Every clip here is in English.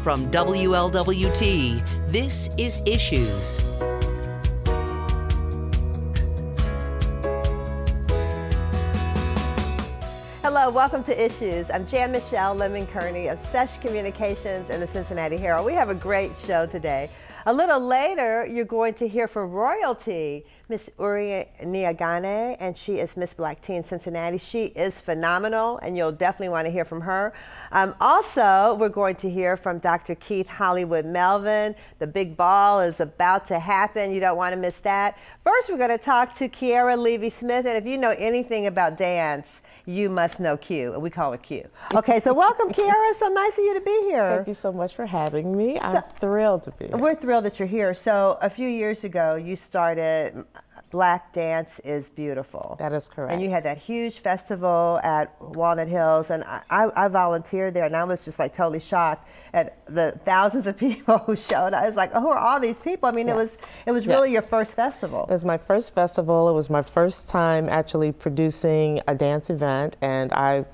From WLWT, this is Issues. Hello, welcome to Issues. I'm Jan-Michele Lemon Kearney of SESH Communications and the Cincinnati Herald. We have a great show today. A little later, you're going to hear from royalty, Miss Niangane, and she is Miss Black Teen Cincinnati. She is phenomenal, and you'll definitely want to hear from her. Also, we're going to hear from Dr. Keith Hollywood Melvin. The big ball is about to happen. You don't want to miss that. First, we're going to talk to Quierea Levy-Smith, and if you know anything about dance, you must know Q. We call her Q. Okay, so welcome, Quierea. So nice of you to be here. Thank you so much for having me. I'm thrilled to be here. We're thrilled that you're here. So a few years ago, you started Black Dance is Beautiful. That is correct. And you had that huge festival at Walnut Hills, and I volunteered there, and I was just like totally shocked at the thousands of people who showed. I was like, oh, who are all these people? I mean, yes. it was really your first festival. It was my first festival. It was my first time actually producing a dance event, and I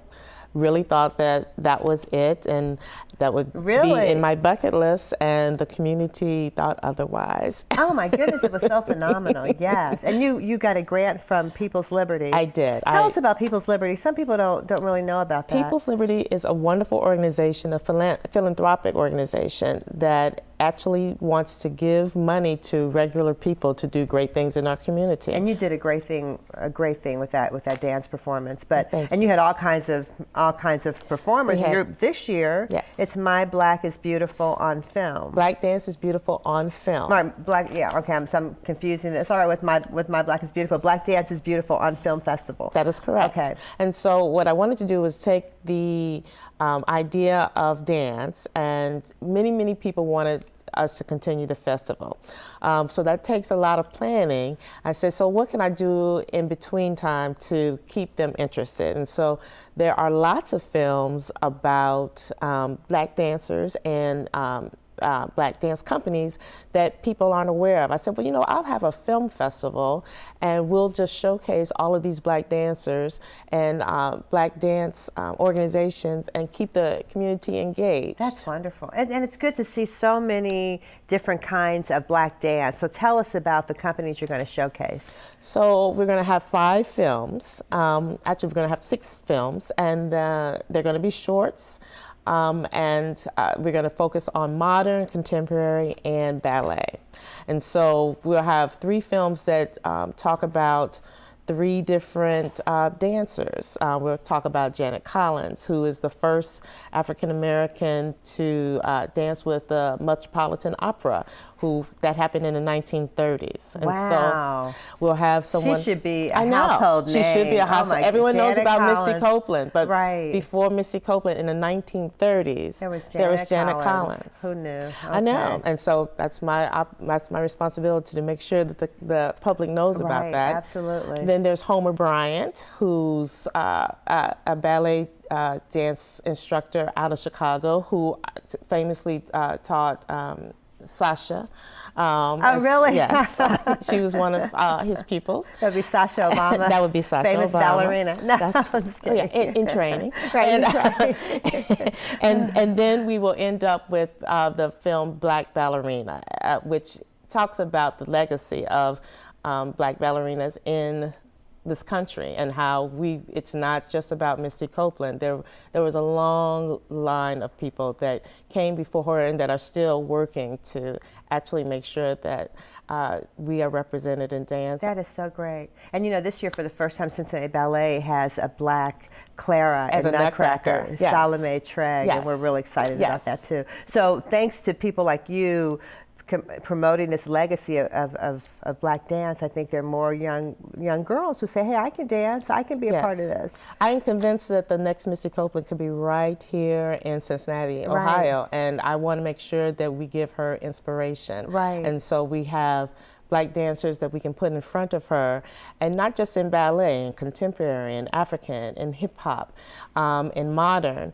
really thought that that was it, and that would be in my bucket list, and the community thought otherwise. Oh my goodness, it was so phenomenal, yes. And you got a grant from People's Liberty. I did. Tell us about People's Liberty. Some people don't really know about that. People's Liberty is a wonderful organization, a philanthropic organization that actually wants to give money to regular people to do great things in our community. And you did a great thing with that dance performance. And you had all kinds of performers. And this year, yes, it's My Black is Beautiful on Film. Black Dance is Beautiful on Film. I'm confusing this. All right, with My Black is Beautiful. Black Dance is Beautiful on Film Festival. That is correct. Okay. And so what I wanted to do was take the idea of dance, and many people wanted us to continue the festival. So that takes a lot of planning. I said, so what can I do in between time to keep them interested? And so there are lots of films about Black dancers and Black dance companies that people aren't aware of. I said, well, I'll have a film festival, and we'll just showcase all of these Black dancers and Black dance organizations and keep the community engaged. That's wonderful. And it's good to see so many different kinds of Black dance. So tell us about the companies you're going to showcase. So we're going to have 5 films. Actually, we're going to have 6 films, and they're going to be shorts. And we're going to focus on modern, contemporary, and ballet. And so we'll have 3 films that talk about 3 different dancers. We'll talk about Janet Collins, who is the first African-American to dance with the Metropolitan Opera, that happened in the 1930s. And so we'll have someone. She should be a household name. She should be a household. Everyone knows about Missy Copeland, but right before Missy Copeland in the 1930s, there was Janet Collins. Who knew? Okay. I know, and so that's my responsibility to make sure that the public knows about that. Absolutely. Then there's Homer Bryant, who's a ballet dance instructor out of Chicago, who famously taught Sasha. Really? Yes. She was one of his pupils. That would be Sasha Obama. That would be Sasha famous Obama. Ballerina. No, I'm just kidding. In training. Right, and then we will end up with the film Black Ballerina, which talks about the legacy of Black ballerinas in this country, and how it's not just about Misty Copeland. There was a long line of people that came before her and that are still working to actually make sure that we are represented in dance. That is so great. And this year, for the first time, Cincinnati Ballet has a Black Clara as and a Nutcracker. Yes. Salome Treg, yes. And we're really excited about that too. So thanks to people like you promoting this legacy of Black dance, I think there are more young girls who say, hey, I can dance, I can be a part of this. I'm convinced that the next Misty Copeland could be right here in Cincinnati, Ohio, and I want to make sure that we give her inspiration. Right. And so we have Black dancers that we can put in front of her, and not just in ballet, and contemporary, and African, and hip hop, and modern.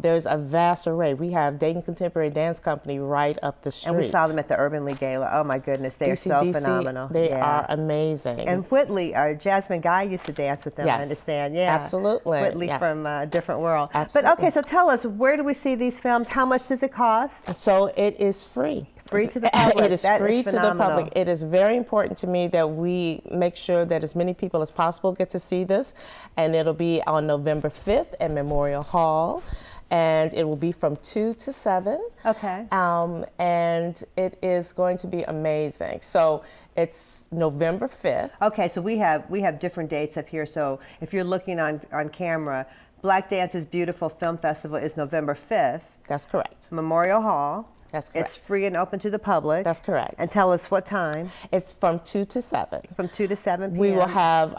There's a vast array. We have Dayton Contemporary Dance Company right up the street. And we saw them at the Urban League Gala. Oh my goodness, they are so phenomenal. They are amazing. And Whitley, Jasmine Guy used to dance with them, yes, I understand. Yeah, absolutely. Whitley from a different world. Absolutely. But okay, so tell us, where do we see these films? How much does it cost? So it is free. Free to the public. It is free to the public. It is very important to me that we make sure that as many people as possible get to see this, and it'll be on November 5th at Memorial Hall, and it will be from 2 to 7. Okay. And it is going to be amazing. So it's November 5th. Okay, so we have different dates up here. So if you're looking on camera, Black Dance's Beautiful Film Festival is November 5th. That's correct. Memorial Hall. That's correct. It's free and open to the public. That's correct. And tell us what time. It's from 2 to 7. From 2 to 7 p.m. We will have,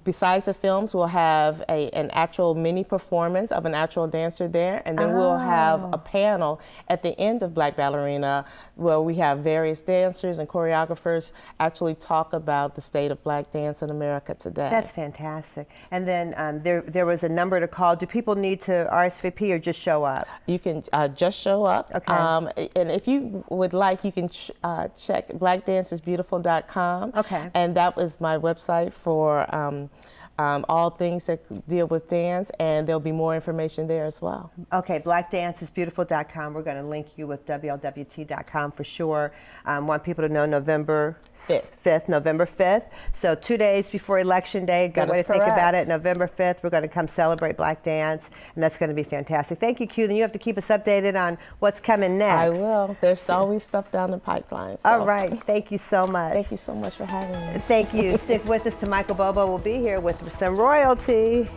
besides the films, we'll have an actual mini performance of an actual dancer there, and then we'll have a panel at the end of Black Ballerina where we have various dancers and choreographers actually talk about the state of Black dance in America today. That's fantastic. And then there was a number to call. Do people need to RSVP or just show up? You can just show up. Okay. And if you would like, you can check blackdancersbeautiful.com. Okay. And that was my website for all things that deal with dance, and there'll be more information there as well. Okay, blackdancesbeautiful.com. We're going to link you with WLWT.com for sure. Want people to know November 5th, November 5th. So 2 days before Election Day. Good way to think about it. November 5th, we're going to come celebrate Black dance, and that's going to be fantastic. Thank you, Q. Then you have to keep us updated on what's coming next. I will. There's always stuff down the pipeline. So. All right. Thanking you so much. Thank you so much for having me. Thank you. Stick with us. Michael Bobo will be here with some royalty.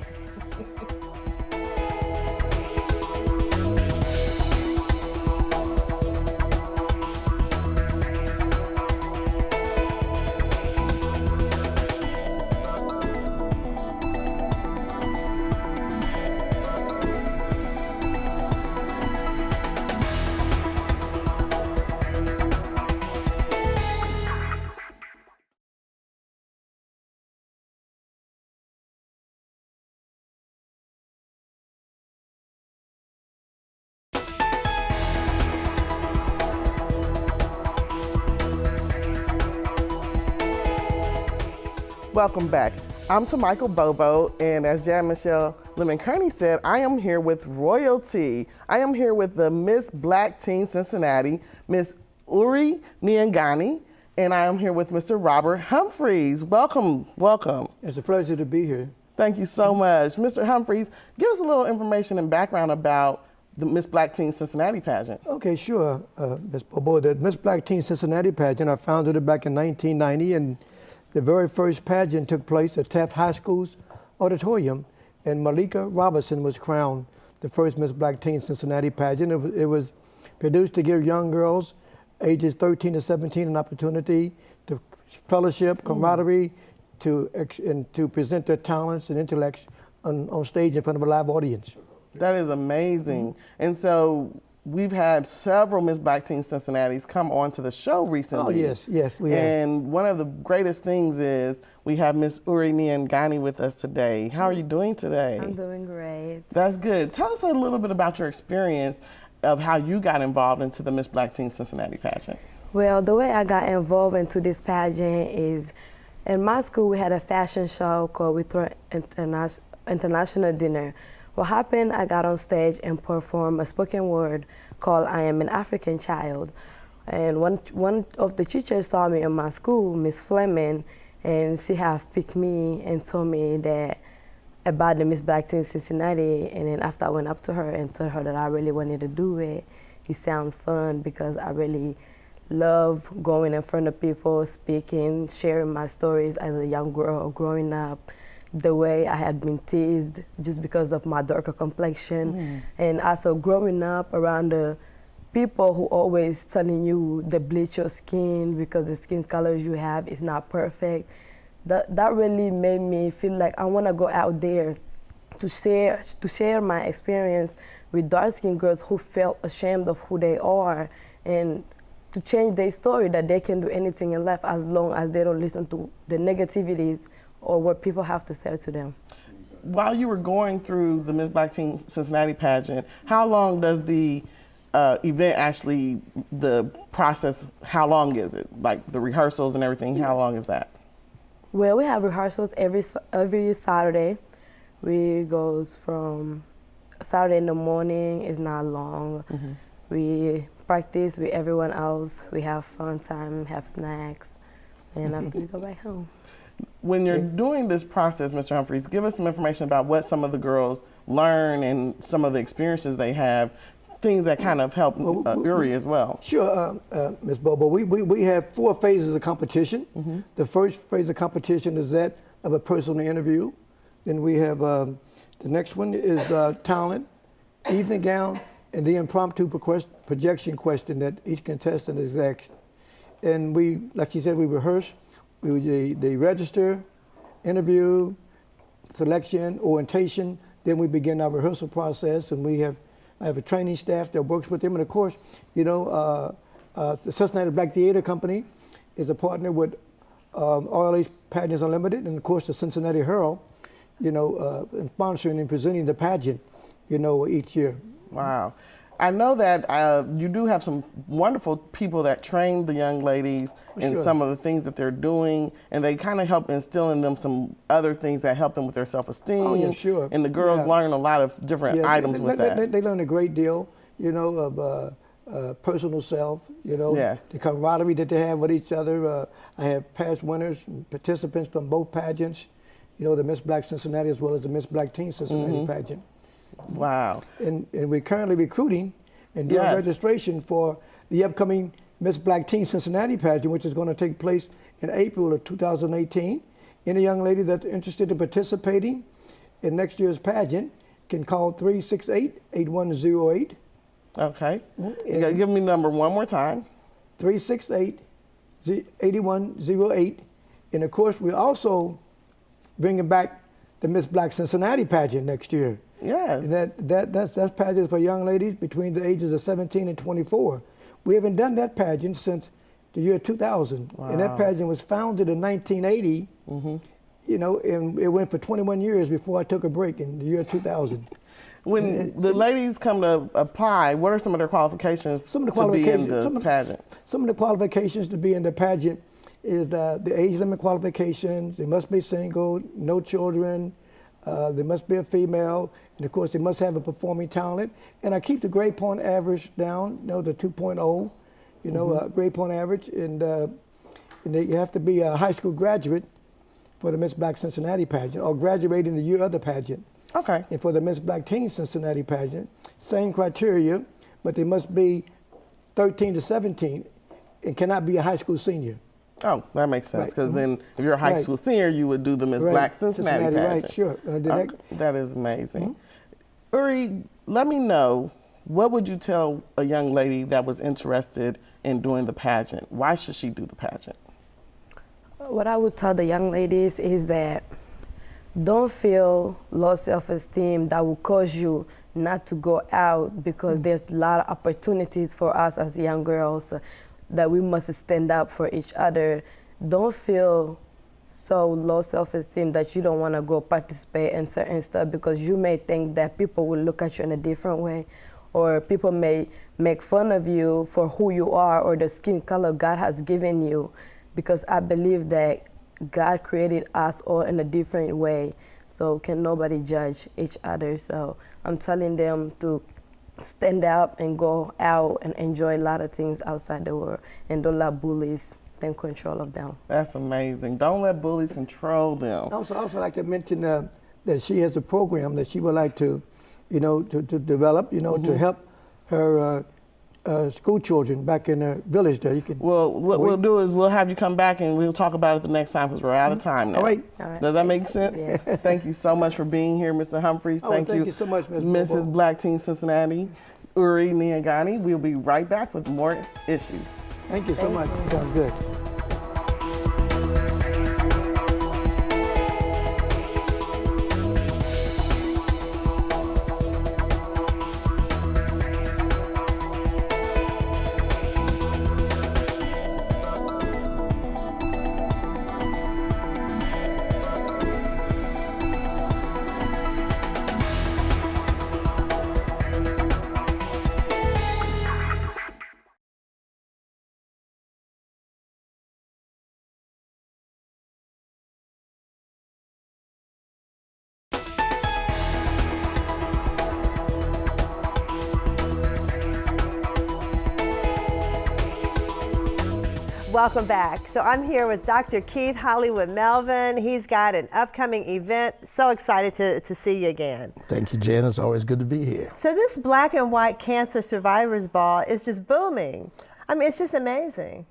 Welcome back. I'm Michael Bobo, and as Jan-Michele Lemon Kearney said, I am here with royalty. I am here with the Miss Black Teen Cincinnati, Miss Qury Niangane, and I am here with Mr. Robert Humphries. Welcome, welcome. It's a pleasure to be here. Thank you so much. Mr. Humphries, give us a little information and background about the Miss Black Teen Cincinnati pageant. Okay, sure, Ms. Bobo. The Miss Black Teen Cincinnati pageant, I founded it back in 1990, and the very first pageant took place at Taft High School's auditorium, and Malika Robinson was crowned the first Miss Black Teen Cincinnati pageant. It was produced to give young girls ages 13 to 17 an opportunity to fellowship, camaraderie, to present their talents and intellects on stage in front of a live audience. That is amazing. And so we've had several Miss Black Teen Cincinnati's come on to the show recently. Oh, yes, we have. And one of the greatest things is we have Miss Qury Niangane with us today. How are you doing today? I'm doing great. That's good. Tell us a little bit about your experience of how you got involved into the Miss Black Teen Cincinnati pageant. Well, the way I got involved into this pageant is in my school we had a fashion show called We Throw International Dinner. What happened, I got on stage and performed a spoken word called I Am an African Child. And one of the teachers saw me in my school, Miss Fleming, and she have picked me and told me that about the Miss Black Teen Cincinnati. And then after I went up to her and told her that I really wanted to do it, it sounds fun because I really love going in front of people, speaking, sharing my stories as a young girl growing up, the way I had been teased just because of my darker complexion. And also growing up around the people who always telling you to bleach your skin because the skin color you have is not perfect. That really made me feel like I want to go out there to share my experience with dark-skinned girls who felt ashamed of who they are, and to change their story, that they can do anything in life as long as they don't listen to the negativities or what people have to say to them. While you were going through the Miss Black Teen Cincinnati pageant, how long does the event actually, the process, how long is it? Like the rehearsals and everything, how long is that? Well, we have rehearsals every Saturday. We goes from Saturday in the morning, is not long. We practice with everyone else. We have fun time, have snacks, and after we go back home. When you're doing this process, Mr. Humphries, give us some information about what some of the girls learn and some of the experiences they have, things that kind of help Qury as well. Sure, Ms. Bobo. We have 4 phases of competition. The first phase of competition is that of a personal interview. Then we have the next one is talent, evening gown, and the impromptu projection question that each contestant is asked. And we, like you said, we rehearse. They register, interview, selection, orientation. Then we begin our rehearsal process, and I have a training staff that works with them. And of course, you know, the Cincinnati Black Theater Company is a partner with RLH Pageants Unlimited, and of course the Cincinnati Herald, you know, sponsoring and presenting the pageant, you know, each year. Wow. I know that you do have some wonderful people that train the young ladies in some of the things that they're doing, and they kind of help instill in them some other things that help them with their self-esteem. Oh, yeah, sure. And the girls learn a lot of different items with that. They learn a great deal, you know, of personal self, you know, the camaraderie that they have with each other. I have past winners and participants from both pageants, you know, the Miss Black Cincinnati as well as the Miss Black Teen Cincinnati pageant. Wow. And we're currently recruiting and doing registration for the upcoming Miss Black Teen Cincinnati pageant, which is going to take place in April of 2018. Any young lady that's interested in participating in next year's pageant can call 368-8108. Okay. You gotta give me number one more time. 368-8108. And of course, we're also bringing back the Miss Black Cincinnati pageant next year. Yes. That's pageant for young ladies between the ages of 17 and 24. We haven't done that pageant since the year 2000. Wow. And that pageant was founded in 1980, you know, and it went for 21 years before I took a break in the year 2000. When the ladies come to apply, what are some of their qualifications to be in the pageant? Some of the qualifications to be in the pageant is the age limit qualifications. They must be single, no children. They must be a female, and of course they must have a performing talent. And I keep the grade point average down, you know, the 2.0, you know, grade point average, and you have to be a high school graduate for the Miss Black Cincinnati pageant, or graduating the year of the pageant. Okay. And for the Miss Black Teen Cincinnati pageant, same criteria, but they must be 13 to 17 and cannot be a high school senior. Oh, that makes sense, because then if you're a high school senior, you would do the Miss Black Cincinnati pageant. Right, sure. That is amazing. Qury, let me know, what would you tell a young lady that was interested in doing the pageant? Why should she do the pageant? What I would tell the young ladies is that don't feel low self-esteem that will cause you not to go out, because there's a lot of opportunities for us as young girls that we must stand up for each other. Don't feel so low self-esteem that you don't want to go participate in certain stuff, because you may think that people will look at you in a different way, or people may make fun of you for who you are or the skin color God has given you, because I believe that God created us all in a different way, so can nobody judge each other. So I'm telling them to stand up and go out and enjoy a lot of things outside the world, and don't let bullies take control of them. That's amazing. Don't let bullies control them. Also like to mention that she has a program that she would like to, you know, to develop, you know, to help her school children back in the village there. You can. Well, what we'll do is we'll have you come back and we'll talk about it the next time, because we're out of time now. All right. Does that make sense? Yes. Thank you so much for being here, Mr. Humphries. Thank you so much, Mrs. Black Teen Cincinnati, Qury, Niangane. We'll be right back with more issues. Thank you so much. Sounds good. welcome back. So I'm here with Dr. Keith Hollywood Melvin. He's got an upcoming event. So excited to see you again. Thank you, Jan. It's always good to be here. So this Black and White Cancer Survivors Ball is just booming. I mean, it's just amazing.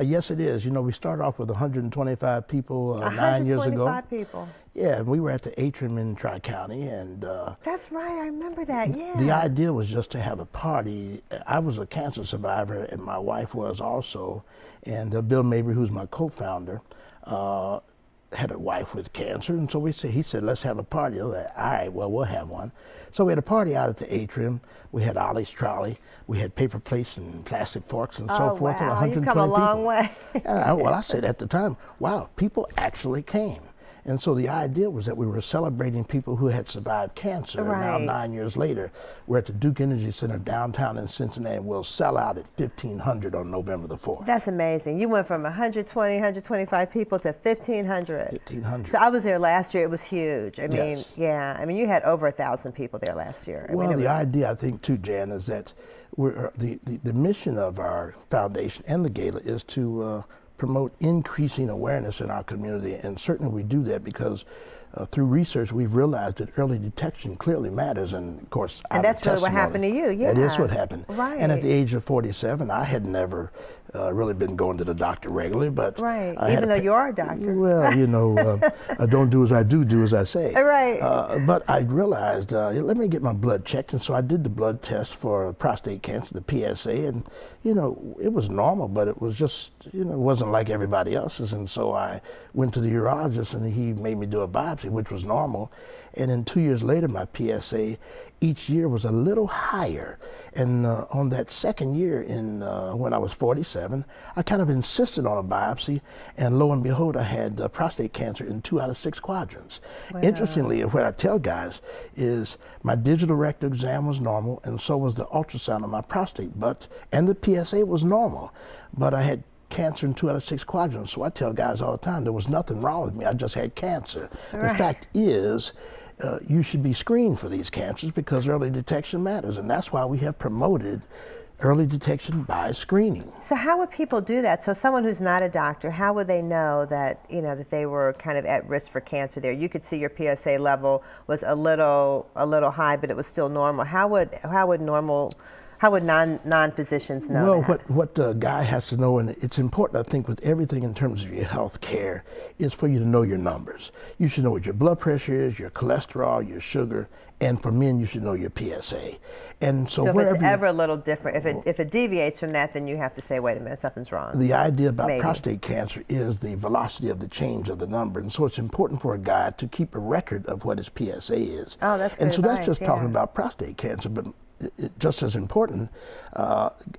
Yes, it is. You know, we started off with 125 people 9 years ago. 125 people. Yeah, and we were at the atrium in Tri-County, and that's right, I remember that, yeah. The idea was just to have a party. I was a cancer survivor, and my wife was also, and Bill Mabry, who's my co-founder, had a wife with cancer, and so he said, let's have a party. I was like, all right, well, we'll have one. So we had a party out at the atrium. We had Ollie's Trolley. We had paper plates and plastic forks and so forth. Wow, and 120 you've come a long way. Well, I said at the time, wow, people actually came. And so the idea was that we were celebrating people who had survived cancer. Right. And now 9 years later, we're at the Duke Energy Center downtown in Cincinnati, and we'll sell out at 1,500 on November the 4th. That's amazing. You went from 120, 125 people to 1,500. 1,500. So I was there last year. It was huge. I mean, Yes. yeah. I mean, you had over 1,000 people there last year. I Well, mean, the idea, I think, too, Jan, is that the mission of our foundation and the gala is to promote increasing awareness in our community, and certainly we do that because through research we've realized that early detection clearly matters, and of course and that's really what happened to you. Yeah, that is what happened. Right. And at the age of 47, I had never really been going to the doctor regularly, but right, even though you are a doctor. Well, you know, I don't do as I do as I say. Right. But I realized, let me get my blood checked, and so I did the blood test for prostate cancer, the PSA, and you know, it was normal, but it was just, you know, it wasn't like everybody else's, and so I went to the urologist, and he made me do a biopsy, which was normal, and then 2 years later, my PSA each year was a little higher, and on that second year, when I was 47, I kind of insisted on a biopsy, and lo and behold, I had prostate cancer in 2 out of 6 quadrants. Wow. Interestingly, what I tell guys is my digital rectal exam was normal, and so was the ultrasound of my prostate, and the PSA was normal, but I had cancer in 2 out of 6 quadrants. So I tell guys all the time, there was nothing wrong with me, I just had cancer. Right. The fact is, you should be screened for these cancers because early detection matters, and that's why we have promoted early detection by screening. So how would people do that? So someone who's not a doctor, how would they know that, you know, that they were kind of at risk for cancer there? You could see your PSA level was a little high, but it was still normal. How would non-physicians know that? Well, what the guy has to know, and it's important, I think, with everything in terms of your health care, is for you to know your numbers. You should know what your blood pressure is, your cholesterol, your sugar, and for men, you should know your PSA. And so if it's ever a little different, if it deviates from that, then you have to say, wait a minute, something's wrong. The idea about prostate cancer is the velocity of the change of the number, and so it's important for a guy to keep a record of what his PSA is. Oh, that's good And so advice, that's just talking about prostate cancer, but just as important,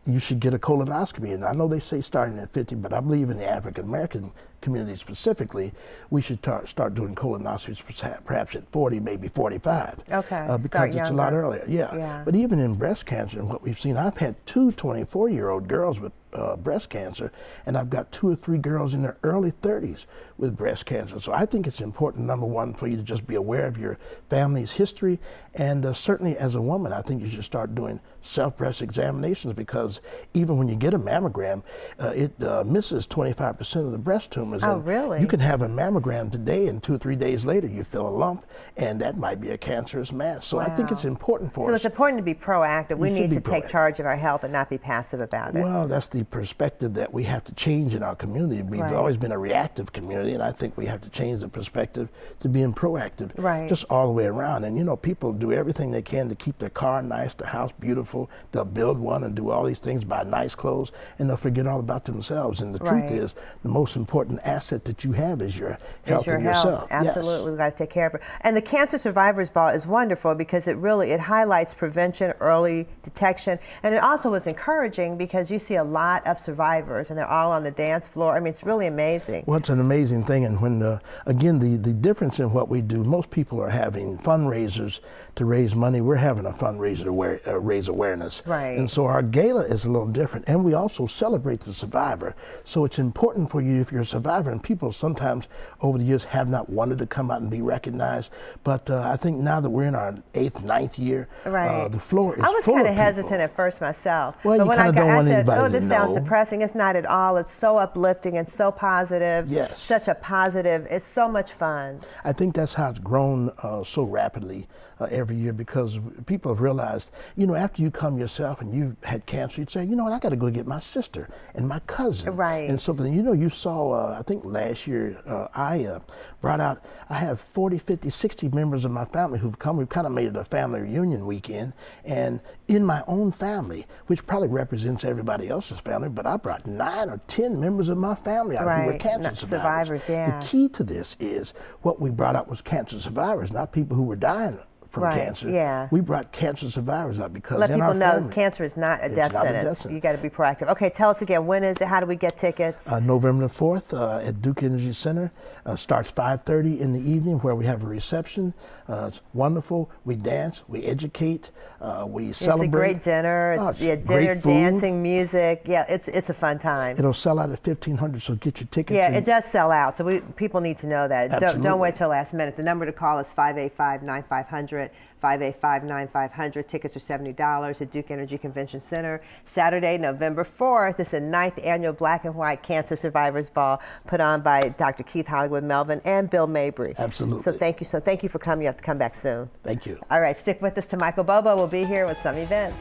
you should get a colonoscopy. And I know they say starting at 50, but I believe in the African American community specifically, we should start doing colonoscopies perhaps at 40, maybe 45. Okay, because it's a lot earlier. Yeah. But even in breast cancer, and what we've seen, I've had 2 24-year-old girls with breast cancer, and I've got 2 or 3 girls in their early 30s with breast cancer. So I think it's important, number one, for you to just be aware of your family's history, and certainly as a woman, I think you should start doing self-breast examinations, because even when you get a mammogram, it misses 25% of the breast tumors. Oh, really? You can have a mammogram today, and 2 or 3 days later you feel a lump, and that might be a cancerous mass. So I think it's important for us. So it's important to be proactive. We need to take proactive. charge of our health and not be passive about it. Well, that's the perspective that we have to change in our community. We've always been a reactive community, and I think we have to change the perspective to being proactive, just all the way around. And you know, people do everything they can to keep their car nice, their house beautiful. They'll build one and do all these things, buy nice clothes, and they'll forget all about themselves. And the truth is, the most important asset that you have is your health and yourself. Absolutely, Yes. we've got to take care of it. And the Cancer Survivors Ball is wonderful because it highlights prevention, early detection, and it also was encouraging because you see a lot of survivors and they're all on the dance floor. I mean, it's really amazing. Well, it's an amazing thing, and when again, the difference in what we do, most people are having fundraisers to raise money. We're having a fundraiser to wear raise awareness. Right. And so our gala is a little different, and we also celebrate the survivor. So it's important for you if you're a survivor, and people sometimes over the years have not wanted to come out and be recognized. But I think now that we're in our 8th, 9th year, the floor is full of people. I was kind of hesitant at first myself. Well, but you when kind of don't want I said, anybody oh, to this sounds know. depressing. It's not at all. It's so uplifting and so positive. Yes. Such a positive. It's so much fun. I think that's how it's grown so rapidly every year, because people have realized, you know, after you come yourself and you've had cancer, you'd say, you know what, I got to go get my sister and my cousin. Right. And so, you know, you saw, I think last year, I brought out, I have 40, 50, 60 members of my family who've come. We've kind of made it a family reunion weekend. And in my own family, which probably represents everybody else's family, but I brought 9 or 10 members of my family out who were cancer survivors. Yeah. The key to this is what we brought out was cancer survivors, not people who were dying from cancer. Yeah. We brought cancer survivors out because let in people our know family, cancer is not a death not a sentence. death sentence. You got to be proactive. Okay, tell us again, when is it? How do we get tickets? November the 4th at Duke Energy Center. Starts 5:30 in the evening, where we have a reception. It's wonderful. We dance, we educate, we celebrate. It's a great dinner. It's dinner, great food. dancing, music. Yeah, it's a fun time. It'll sell out at 1,500, so get your tickets. Yeah, it does sell out, so people need to know that. Don't wait till last minute. The number to call is 585-9500. 585-9500. Tickets are $70 at Duke Energy Convention Center. Saturday, November 4th, is the 9th annual Black and White Cancer Survivors Ball, put on by Dr. Keith Hollywood Melvin and Bill Mabry. Absolutely. So thank you. So thank you for coming. You have to come back soon. Thank you. All right, stick with us to Michael Bobo. We'll be here with some events.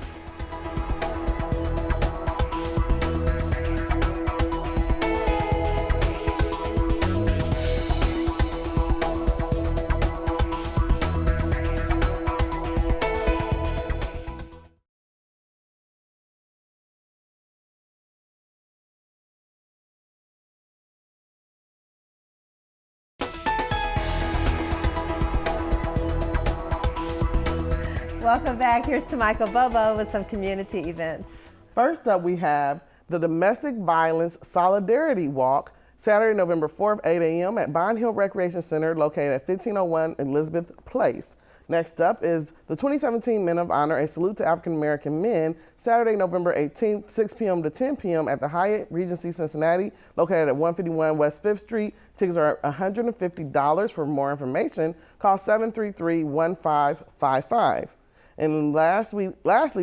Welcome back. Here's to Michael Bobo with some community events. First up, we have the Domestic Violence Solidarity Walk, Saturday, November 4th, 8 a.m. at Bond Hill Recreation Center, located at 1501 Elizabeth Place. Next up is the 2017 Men of Honor, a salute to African American men, Saturday, November 18th, 6 p.m. to 10 p.m. at the Hyatt Regency Cincinnati, located at 151 West 5th Street. Tickets are $150. For more information, call 733-1555. And lastly,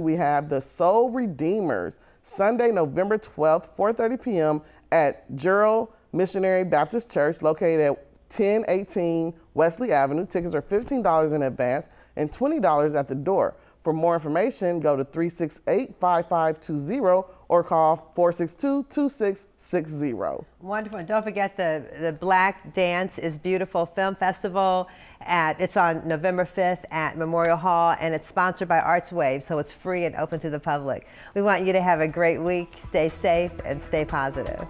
we have the Soul Redeemers, Sunday, November 12th, 4:30 p.m. at Gerald Missionary Baptist Church, located at 1018 Wesley Avenue. Tickets are $15 in advance and $20 at the door. For more information, go to 368-5520 or call 462-2660. Wonderful. And don't forget the Black Dance is Beautiful Film Festival. It's on November 5th at Memorial Hall, and it's sponsored by ArtsWave, so it's free and open to the public. We want you to have a great week. Stay safe and stay positive.